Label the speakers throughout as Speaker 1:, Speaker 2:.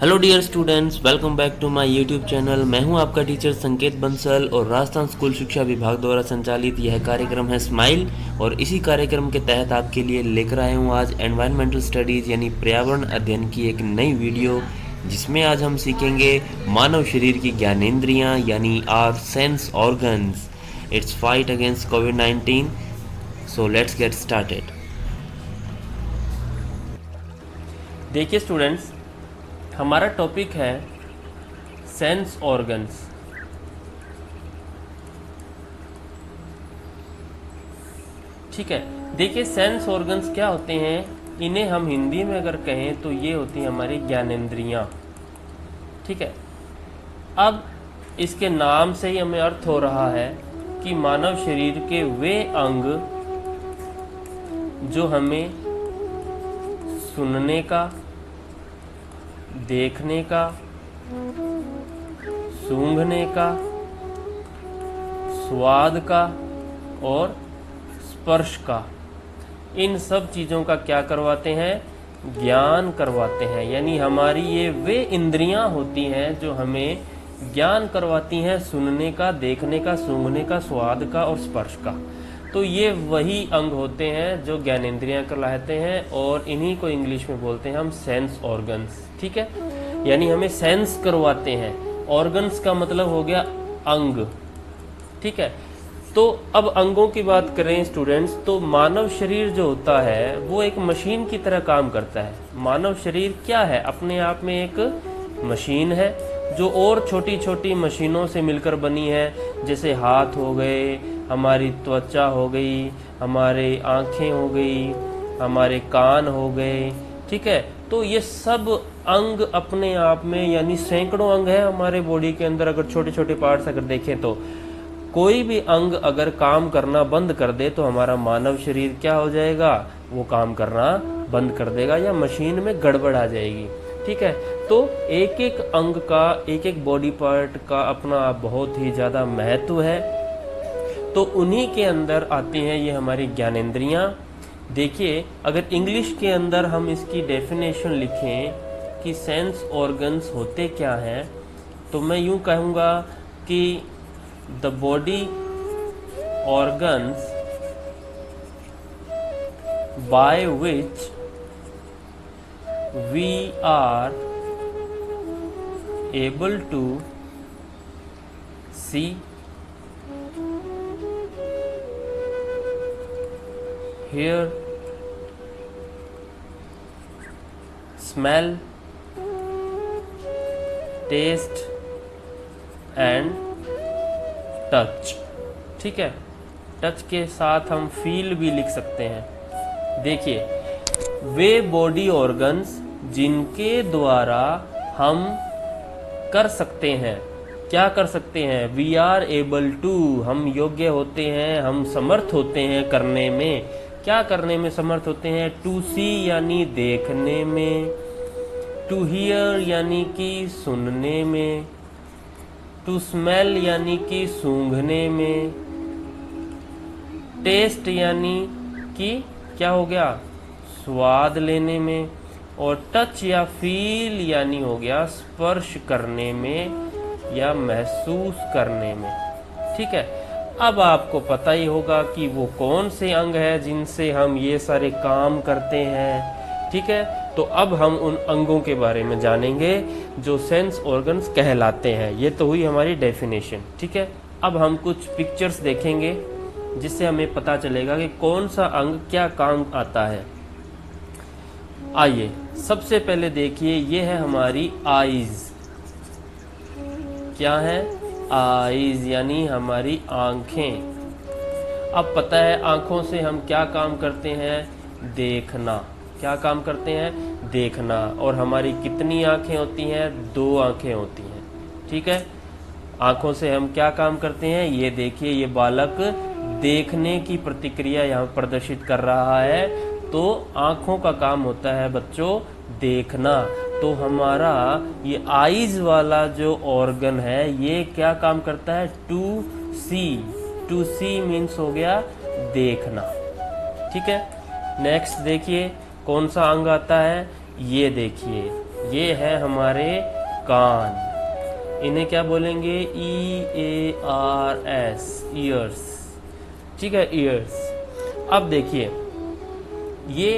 Speaker 1: Hello dear students, welcome back to my YouTube channel. मैं हूं आपका टीचर संकेत बंसल और राजस्थान स्कूल शिक्षा विभाग द्वारा संचालित यह कार्यक्रम है स्माइल। और इसी कार्यक्रम के तहत आपके लिए लेकर आए हूं आज एनवायरमेंटल स्टडीज़ यानी पर्यावरण अध्ययन की एक नई वीडियो, जिसमें आज हम सीखेंगे मानव शरीर की ज्ञानेंद्रियां यानी are sense organs. It's fight against कोविड-19। So let's get started. देखिए स्टूडेंट्स, हमारा टॉपिक है सेंस ऑर्गन्स। ठीक है, देखिए सेंस ऑर्गन्स क्या होते हैं। इन्हें हम हिंदी में अगर कहें तो ये होती हैं हमारी ज्ञानेंद्रियां। ठीक है, अब इसके नाम से ही हमें अर्थ हो रहा है कि मानव शरीर के वे अंग जो हमें सुनने का, देखने का, सूंघने का, स्वाद का और स्पर्श का, इन सब चीज़ों का क्या करवाते हैं? ज्ञान करवाते हैं। यानी हमारी ये वे इंद्रियां होती हैं जो हमें ज्ञान करवाती हैं सुनने का, देखने का, सूंघने का, स्वाद का और स्पर्श का। तो ये वही अंग होते हैं जो ज्ञानेंद्रियां कहलाते हैं और इन्हीं को इंग्लिश में बोलते हैं हम सेंस ऑर्गन्स। ठीक है, यानी हमें सेंस करवाते हैं। ऑर्गन्स का मतलब हो गया अंग। ठीक है, तो अब अंगों की बात करें स्टूडेंट्स, तो मानव शरीर जो होता है वो एक मशीन की तरह काम करता है। मानव शरीर क्या है? अपने आप में एक मशीन है जो और छोटी छोटी मशीनों से मिलकर बनी है। जैसे हाथ हो गए, हमारी त्वचा हो गई, हमारे आँखें हो गई, हमारे कान हो गए। ठीक है, तो ये सब अंग अपने आप में, यानी सैकड़ों अंग है हमारे बॉडी के अंदर। अगर छोटे छोटे पार्ट्स अगर देखें तो कोई भी अंग अगर काम करना बंद कर दे तो हमारा मानव शरीर क्या हो जाएगा? वो काम करना बंद कर देगा या मशीन में गड़बड़ आ जाएगी। ठीक है, तो एक एक अंग का, एक एक बॉडी पार्ट का अपना बहुत ही ज़्यादा महत्व है। तो उन्हीं के अंदर आती हैं ये हमारी ज्ञानेंद्रियां। देखिए, अगर इंग्लिश के अंदर हम इसकी डेफिनेशन लिखें कि सेंस ऑर्गन्स होते क्या हैं, तो मैं यूं कहूँगा कि the body organs by which we are able to see, hear, smell, taste and touch। ठीक है, टच के साथ हम फील भी लिख सकते हैं। देखिए, वे बॉडी ऑर्गन्स जिनके द्वारा हम कर सकते हैं, क्या कर सकते हैं? वी आर एबल टू, हम योग्य होते हैं, हम समर्थ होते हैं करने में। क्या करने में समर्थ होते हैं? टू सी यानी देखने में, टू हियर यानी कि सुनने में, टू स्मेल यानी कि सूंघने में, टेस्ट यानी कि क्या हो गया? स्वाद लेने में, और टच या फील यानी हो गया स्पर्श करने में या महसूस करने में। ठीक है, अब आपको पता ही होगा कि वो कौन से अंग है जिनसे हम ये सारे काम करते हैं। ठीक है, तो अब हम उन अंगों के बारे में जानेंगे जो सेंस ऑर्गन्स कहलाते हैं। ये तो हुई हमारी डेफिनेशन। ठीक है, अब हम कुछ पिक्चर्स देखेंगे जिससे हमें पता चलेगा कि कौन सा अंग क्या काम आता है। आइए, सबसे पहले देखिए, ये है हमारी आईज। क्या है? आईज यानी हमारी आंखें। अब पता है आंखों से हम क्या काम करते हैं? देखना। क्या काम करते हैं? देखना। और हमारी कितनी आंखें होती हैं? 2 आंखें होती हैं। ठीक है, आंखों से हम क्या काम करते हैं? ये देखिए, ये बालक देखने की प्रतिक्रिया यहाँ प्रदर्शित कर रहा है। तो आंखों का काम होता है बच्चों देखना। तो हमारा ये आईज वाला जो ऑर्गन है ये क्या काम करता है? To see. To see means हो गया देखना। ठीक है, नेक्स्ट देखिए कौन सा अंग आता है? ये देखिए, ये है हमारे कान, इन्हें क्या बोलेंगे? EARS, years. ठीक है, ईयर्स। अब देखिए, ये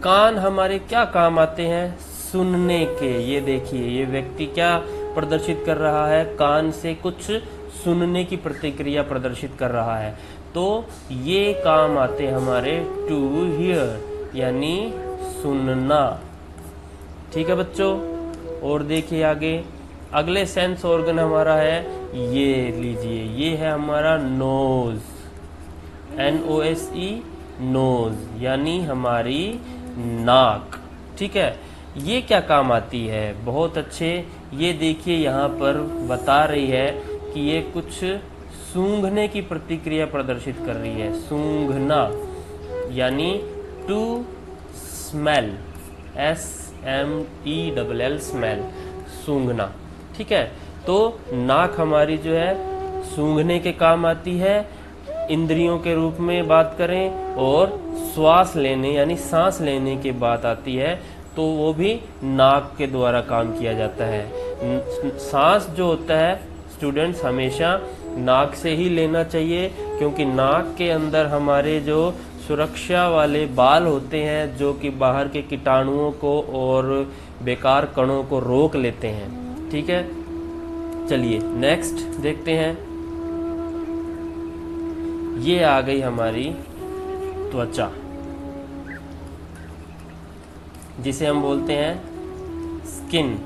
Speaker 1: कान हमारे क्या काम आते हैं? सुनने के। ये देखिए, ये व्यक्ति क्या प्रदर्शित कर रहा है? कान से कुछ सुनने की प्रतिक्रिया प्रदर्शित कर रहा है। तो ये काम आते हैं हमारे टू हियर, यानी सुनना। ठीक है बच्चों, और देखिए आगे, अगले सेंस ऑर्गन हमारा है, ये लीजिए, ये है हमारा नोज, NOSE, नोज, यानी हमारी नाक। ठीक है, ये क्या काम आती है? बहुत अच्छे, ये देखिए यहाँ पर बता रही है कि ये कुछ सूंघने की प्रतिक्रिया प्रदर्शित कर रही है। सूंघना यानी टू स्मेल, SMELL, स्मेल, सूंघना। ठीक है, तो नाक हमारी जो है सूंघने के काम आती है, इंद्रियों के रूप में बात करें, और श्वास लेने यानी सांस लेने की बात आती है तो वो भी नाक के द्वारा काम किया जाता है। सांस जो होता है स्टूडेंट्स हमेशा नाक से ही लेना चाहिए, क्योंकि नाक के अंदर हमारे जो सुरक्षा वाले बाल होते हैं जो कि बाहर के कीटाणुओं को और बेकार कणों को रोक लेते हैं। ठीक है, चलिए नेक्स्ट देखते हैं। ये आ गई हमारी त्वचा, जिसे हम बोलते हैं स्किन।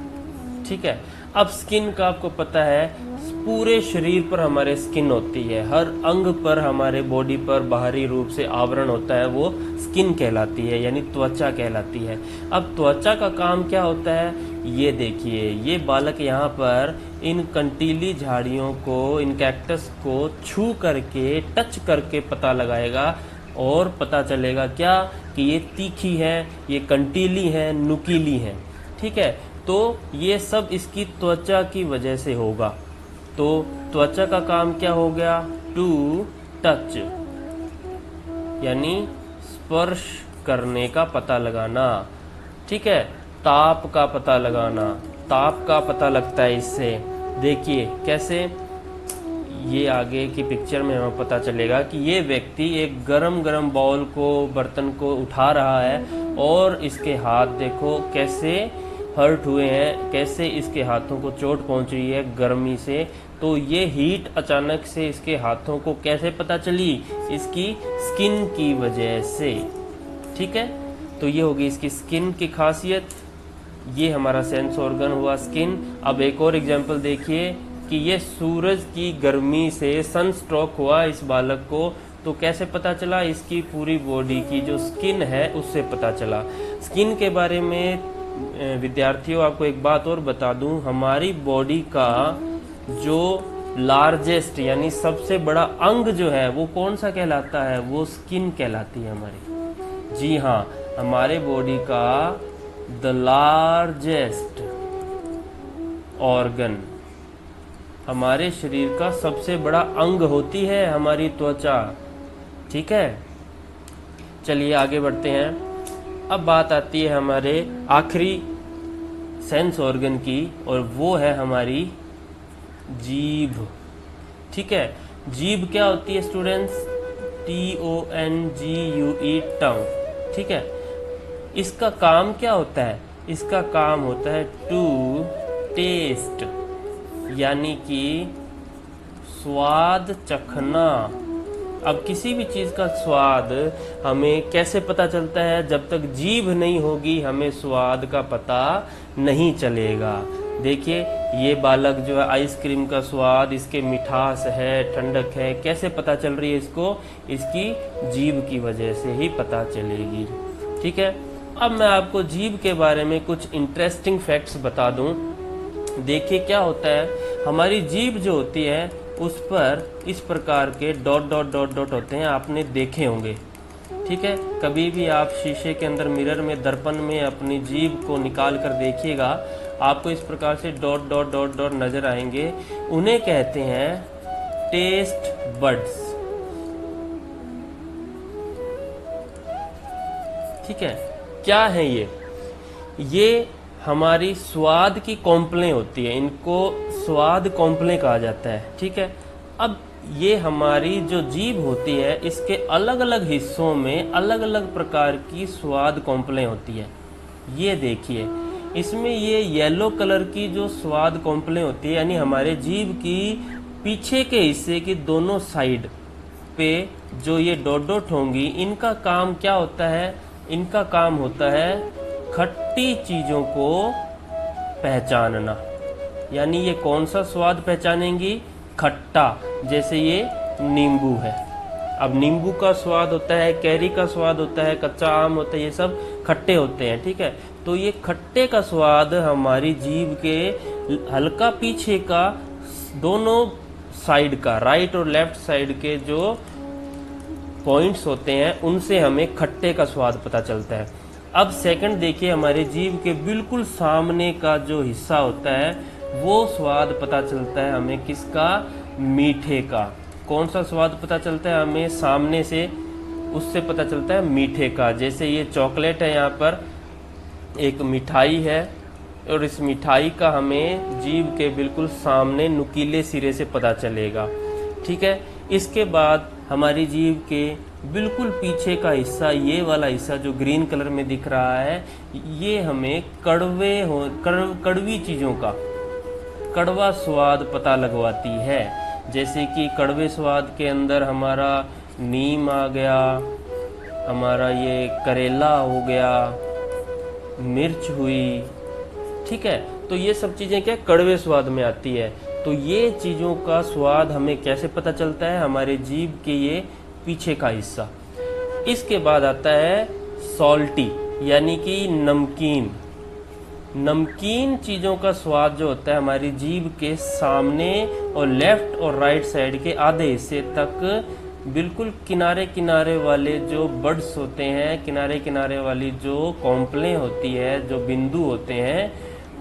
Speaker 1: ठीक है, अब स्किन का आपको पता है पूरे शरीर पर हमारे स्किन होती है, हर अंग पर हमारे बॉडी पर बाहरी रूप से आवरण होता है, वो स्किन कहलाती है, यानी त्वचा कहलाती है। अब त्वचा का काम क्या होता है? ये देखिए, ये बालक यहाँ पर इन कंटीली झाड़ियों को, इन कैक्टस को छू करके, टच करके पता लगाएगा, और पता चलेगा क्या कि ये तीखी है, ये कंटीली है, नुकीली है। ठीक है, तो ये सब इसकी त्वचा की वजह से होगा। तो त्वचा का काम क्या हो गया? टू टच, यानी स्पर्श करने का पता लगाना। ठीक है, ताप का पता लगाना, ताप का पता लगता है इससे। देखिए कैसे, ये आगे की पिक्चर में हमें पता चलेगा कि ये व्यक्ति एक गरम गरम बाउल को, बर्तन को उठा रहा है, और इसके हाथ देखो कैसे हर्ट हुए हैं, कैसे इसके हाथों को चोट पहुंच रही है गर्मी से। तो ये हीट अचानक से इसके हाथों को कैसे पता चली? इसकी स्किन की वजह से। ठीक है, तो ये होगी इसकी स्किन की खासियत। ये हमारा सेंस ऑर्गन हुआ स्किन। अब एक और एग्जांपल देखिए कि ये सूरज की गर्मी से सनस्ट्रोक हुआ इस बालक को, तो कैसे पता चला? इसकी पूरी बॉडी की जो स्किन है उससे पता चला। स्किन के बारे में विद्यार्थियों आपको एक बात और बता दूं, हमारी बॉडी का जो लार्जेस्ट यानी सबसे बड़ा अंग जो है वो कौन सा कहलाता है? वो स्किन कहलाती है हमारी। जी हाँ, हमारे बॉडी का द लार्जेस्ट ऑर्गन, हमारे शरीर का सबसे बड़ा अंग होती है हमारी त्वचा। ठीक है, चलिए आगे बढ़ते हैं। अब बात आती है हमारे आखिरी सेंस ऑर्गन की, और वो है हमारी जीभ। ठीक है, जीभ क्या होती है स्टूडेंट्स? TONGUE, टंग। ठीक है, इसका काम क्या होता है? इसका काम होता है टू टेस्ट, यानी कि स्वाद चखना। अब किसी भी चीज़ का स्वाद हमें कैसे पता चलता है? जब तक जीभ नहीं होगी हमें स्वाद का पता नहीं चलेगा। देखिए, ये बालक जो है आइसक्रीम का स्वाद, इसके मिठास है, ठंडक है, कैसे पता चल रही है इसको? इसकी जीभ की वजह से ही पता चलेगी। ठीक है, अब मैं आपको जीभ के बारे में कुछ इंटरेस्टिंग फैक्ट्स बता दूं। देखिए क्या होता है, हमारी जीभ जो होती है उस पर इस प्रकार के डॉट डॉट डॉट डॉट होते हैं, आपने देखे होंगे। ठीक है, कभी भी आप शीशे के अंदर मिरर में, दर्पण में अपनी जीभ को निकाल कर देखिएगा, आपको इस प्रकार से डॉट डॉट डॉट डॉट नजर आएंगे। उन्हें कहते हैं टेस्ट बड्स। ठीक है, क्या है ये हमारी स्वाद की कॉम्प्लें होती है, इनको स्वाद कॉम्प्लें कहा जाता है। ठीक है, अब ये हमारी जो जीभ होती है इसके अलग अलग हिस्सों में अलग अलग प्रकार की स्वाद कॉम्प्लें होती है। ये देखिए, इसमें ये येलो कलर की जो स्वाद कॉम्प्लें होती है, यानी हमारे जीभ की पीछे के हिस्से की दोनों साइड पे जो ये डॉट डॉट होंगी, इनका काम क्या होता है? इनका काम होता है खट्टी चीज़ों को पहचानना। यानी ये कौन सा स्वाद पहचानेंगी? खट्टा। जैसे ये नींबू है, अब नींबू का स्वाद होता है, कैरी का स्वाद होता है, कच्चा आम होता है, ये सब खट्टे होते हैं। ठीक है, तो ये खट्टे का स्वाद हमारी जीभ के हल्का पीछे का दोनों साइड का, राइट और लेफ्ट साइड के जो पॉइंट्स होते हैं उनसे हमें खट्टे का स्वाद पता चलता है। अब सेकंड देखिए, हमारे जीभ के बिल्कुल सामने का जो हिस्सा होता है वो स्वाद पता चलता है हमें किसका? मीठे का। कौन सा स्वाद पता चलता है हमें सामने से? उससे पता चलता है मीठे का। जैसे ये चॉकलेट है, यहाँ पर एक मिठाई है और इस मिठाई का हमें जीभ के बिल्कुल सामने नुकीले सिरे से पता चलेगा। ठीक है, इसके बाद हमारी जीभ के बिल्कुल पीछे का हिस्सा, ये वाला हिस्सा जो ग्रीन कलर में दिख रहा है, ये हमें कड़वी चीज़ों का कड़वा स्वाद पता लगवाती है। जैसे कि कड़वे स्वाद के अंदर हमारा नीम आ गया, हमारा ये करेला हो गया, मिर्च हुई। ठीक है, तो ये सब चीज़ें क्या कड़वे स्वाद में आती है। तो ये चीज़ों का स्वाद हमें कैसे पता चलता है? हमारे जीभ के ये पीछे का हिस्सा। इसके बाद आता है सॉल्टी, यानी कि नमकीन। नमकीन चीज़ों का स्वाद जो होता है हमारी जीभ के सामने और लेफ्ट और राइट साइड के आधे हिस्से तक, बिल्कुल किनारे किनारे वाले जो बड्स होते हैं, किनारे किनारे वाली जो कॉम्प्लें होती है, जो बिंदु होते हैं,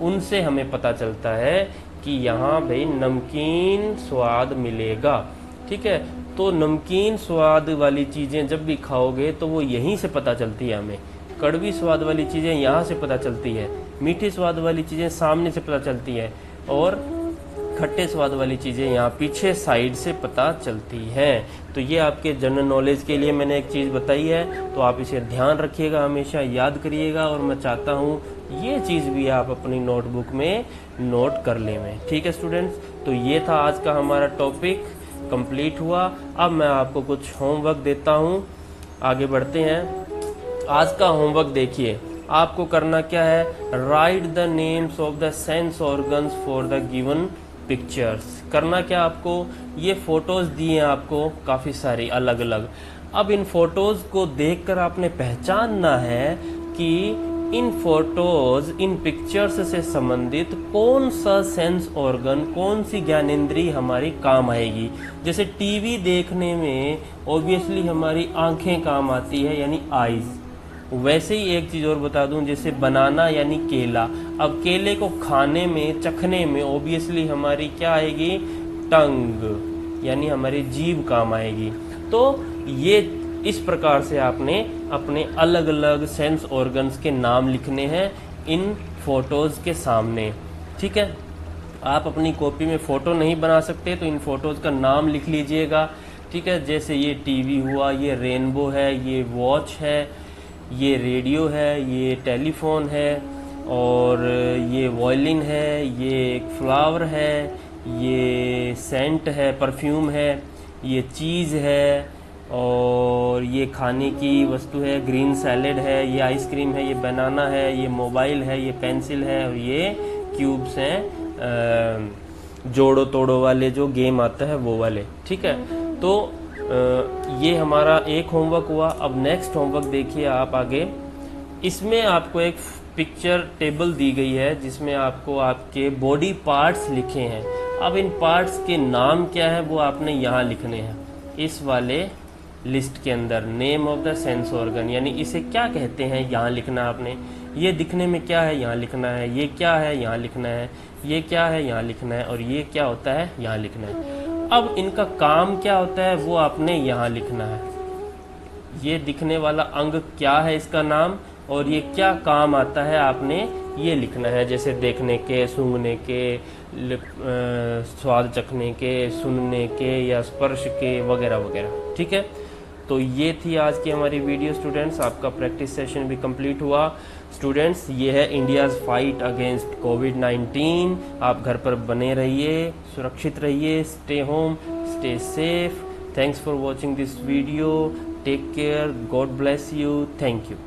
Speaker 1: उनसे हमें पता चलता है कि यहाँ भाई नमकीन स्वाद मिलेगा। ठीक है, तो नमकीन स्वाद वाली चीज़ें जब भी खाओगे तो वो यहीं से पता चलती है हमें। कड़वी स्वाद वाली चीज़ें यहाँ से पता चलती है, मीठी स्वाद वाली चीज़ें सामने से पता चलती है, और खट्टे स्वाद वाली चीज़ें यहाँ पीछे साइड से पता चलती हैं। तो ये आपके जनरल नॉलेज के लिए मैंने एक चीज़ बताई है, तो आप इसे ध्यान रखिएगा, हमेशा याद करिएगा, और मैं चाहता हूँ ये चीज़ भी आप अपनी नोटबुक में नोट कर लें। ठीक है स्टूडेंट्स, तो ये था आज का हमारा टॉपिक, कंप्लीट हुआ। अब मैं आपको कुछ होमवर्क देता हूँ, आगे बढ़ते हैं। आज का होमवर्क देखिए, आपको करना क्या है? Right the names of the sense organs for the given pictures. करना क्या आपको? ये फोटोज़ दी हैं आपको काफ़ी सारी अलग अलग। अब इन फोटोज़ को देखकर आपने पहचानना है कि इन फोटोज़, इन पिक्चर्स से संबंधित कौन सा सेंस ऑर्गन, कौन सी ज्ञानेंद्रिय हमारी काम आएगी। जैसे टीवी देखने में ऑब्वियसली हमारी आंखें काम आती है, यानी आईज़। वैसे ही एक चीज़ और बता दूं, जैसे बनाना यानी केला। अब केले को खाने में, चखने में ऑब्वियसली हमारी क्या आएगी? टंग, यानी हमारी जीभ काम आएगी। तो ये इस प्रकार से आपने अपने अलग अलग सेंस ऑर्गन्स के नाम लिखने हैं इन फोटोज़ के सामने। ठीक है, आप अपनी कॉपी में फ़ोटो नहीं बना सकते तो इन फोटोज़ का नाम लिख लीजिएगा। ठीक है, जैसे ये टीवी हुआ, ये रेनबो है, ये वॉच है, ये रेडियो है, ये टेलीफोन है, और ये वायलिन है, ये एक फ्लावर है, ये सेंट है, परफ्यूम है, ये चीज़ है, और ये खाने की वस्तु है, ग्रीन सैलेड है, ये आइसक्रीम है, ये बनाना है, ये मोबाइल है, ये पेंसिल है, और ये क्यूब्स हैं, जोड़ो तोड़ो वाले जो गेम आता है वो वाले। ठीक है, तो ये हमारा एक होमवर्क हुआ। अब नेक्स्ट होमवर्क देखिए आप आगे। इसमें आपको एक पिक्चर टेबल दी गई है जिसमें आपको आपके बॉडी पार्ट्स लिखे हैं। अब इन पार्ट्स के नाम क्या है वो आपने यहाँ लिखने हैं, इस वाले लिस्ट के अंदर। Name of the sense organ, यानी इसे क्या कहते हैं यहाँ लिखना आपने। ये दिखने में क्या है यहाँ लिखना है, ये क्या है यहाँ लिखना है, ये क्या है यहाँ लिखना है, और ये क्या होता है यहाँ लिखना है। अब इनका काम क्या होता है वो आपने यहाँ लिखना है। ये दिखने वाला अंग क्या है इसका नाम, और ये क्या काम आता है आपने ये लिखना है, जैसे देखने के, सूंघने के, स्वाद चखने के, सुनने के या स्पर्श के वगैरह वगैरह। ठीक है, तो ये थी आज की हमारी वीडियो स्टूडेंट्स। आपका प्रैक्टिस सेशन भी कंप्लीट हुआ स्टूडेंट्स। ये है इंडियाज़ फाइट अगेंस्ट कोविड-19। आप घर पर बने रहिए, सुरक्षित रहिए, stay home, stay safe. Thanks for watching this video. Take care, God bless you, thank you.